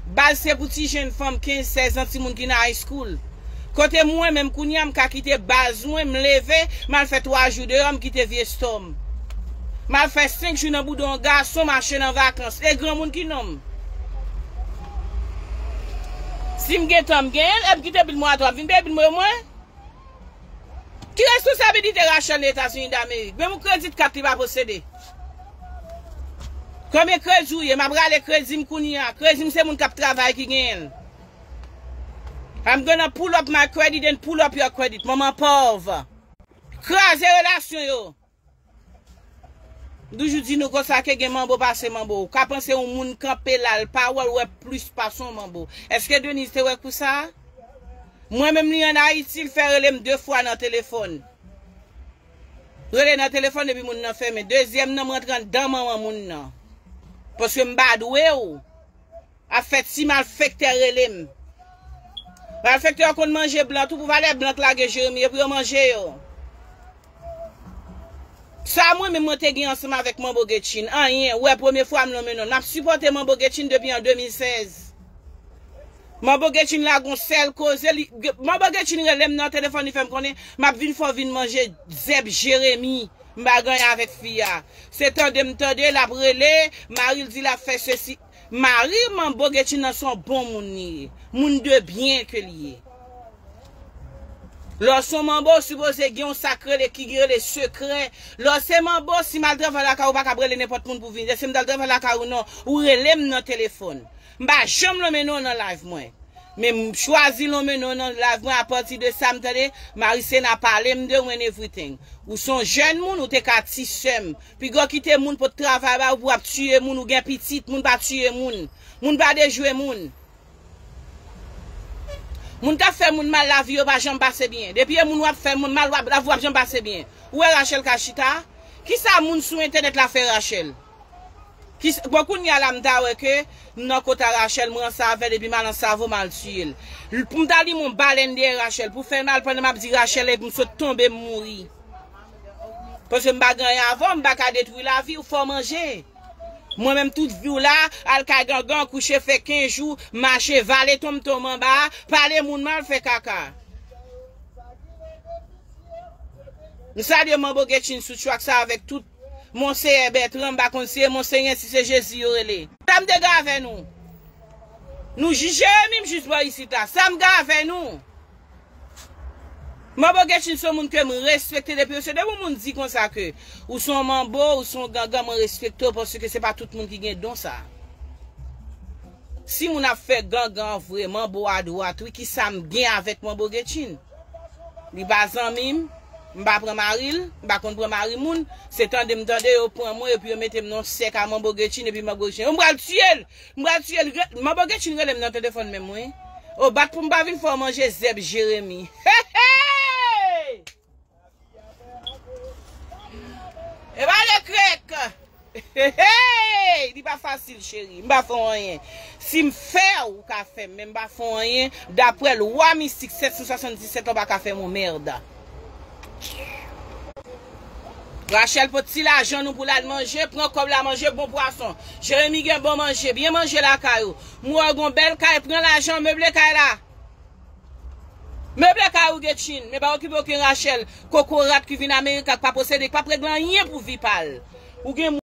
Base c'est pour ti jeune femme 15-16 ans ti moun ki na high school. Côté moi même kounya m'ka quitter base moi me lever, mal fait 3 jours de homme quitter vieux storm. Mal fait 5 jours dans boudon garçon marcher en vacances. Et grand monde qui nomme. Si m'gen tom gen, et quitter bil moi toi, vinn bil moi. Qui responsabilité Rachel les États-Unis d'Amérique? Même crédit carte va posséder. Combien crédit m'a bralé crédit m'kounya, crédit c'est moun k'ap travail qui gagne. I'm gonna pull up my credit and pull up your credit, maman pauvre. Crase relation yo. Doujou di nou kon sa ke gen mambo passe mambo. Ka pense ou moun campé là, le parole ouais plus pas son mambo. Est-ce que Denis te ouais pour ça? Moi même li en Haïti, il fait relem 2 fois dans téléphone. Relem dans téléphone depuis moun nan fermé. Deuxième nan rentre dans maman moun nan. Parce que m'ba doué ou. A fait si mal facteur relem. Mal facteur qu'on mange blanc tout pour valer blanc la ge Jérémie pour manger yo. Ça moi même monter gen ensemble avec Mambo Getchin. Rien, ouais première fois me non. N'a supporté Mambo Getchin depuis en 2016. Mambo Getchin la gon sel cause Mambo Getchin relem dans téléphone il fait me connait m'a vinn faut vinn manger Zeb Jérémie m'a gagné avec fia. C'est temps de me tendre la brûler, Marie dit la fait ceci. Marie Mambo Getchin dans son bon moun de bien que lié. Lorsque Mambo supposé gen sacré les qui les secrets, lorsque Mambo si mal drive la ka ou pas brûler n'importe monde pour venir, si mal drive la ka ou non, ou relem dans téléphone. M'ba jamais le menon dans live moi. Mais choisi le menon dans live moi à partir de ça m'tande, Marie n'a parlé de when everything. Ou son jeune moun ou te ka ti sem, puis go quitter moun pour travailler ou pour tuer moun ou gen petit moun pas tuer moun. Moun pas de jouer moun. Moun ta fait moun mal la vie ou pas jamais passer bien. Depuis moun wap fait moun mal la vie ou jamais passer bien. Où est Rachel Kachita? Qui ça moun sur internet la fait Rachel? Qui beaucoup n'y a la m'ta ouais que non côté Rachel m'en savait depuis mal en cerveau mal tuer. Pour m'ta li mon baleine de Rachel pour faire mal pendant m'a dit Rachel et me saute tomber mourir. Parce que m'ba gagner avant m'ba ka détruire la vie ou faut manger. Moi même toute vie là, al ka gangan coucher fait 15 jours, marcher valer tombe en bas, parler moun mal fait caca. Nous ça de Mambo Getchin sous choix ça avec tout Monseigneur Bertrand ba conseiller Monseigneur si c'est Jésus yorele. Ça me dégage avec nous. Nous juger même juste pas ici là. Ça me gave avec nous. Mambo Getchin son moun que me respecte depuis c'est de moun dit comme ça que ou son Mambo ou son gangan me respecte parce que c'est pas tout le monde qui gagne don ça. Si moun a fait gangan vraiment beau à droite, oui qui ça me gagne avec Mambo Getchin. Li ba zanmim, m'ba prend Maril, m'ba kon prend Mari moun, c'est temps de me tande au point moi et puis mettre non sec à Mambo Getchin et puis Mambo Getchin. M'ba tuer, Mambo Getchin relem dans téléphone même moi. Au bat pour m'ba vinn faut manger Zeb Jérémie. Et va le crèque. Il pas facile chérie, m'ba font rien. Si me fait ou ka fait même pas font rien d'après loi mystique 777 on pas ka faire mon merde. Rachel petit l'argent nous pour la manger, prend comme la manger bon poisson. Jérémie gen bon manger, bien manger la caillou. Moi gon belle caille prend l'argent meuble caille là. Meuble caillou Getchin, mais pas occuper aucun Rachel, coco rat qui vient d'Amérique pas posséder pas prendre rien pour vivre. Ou gen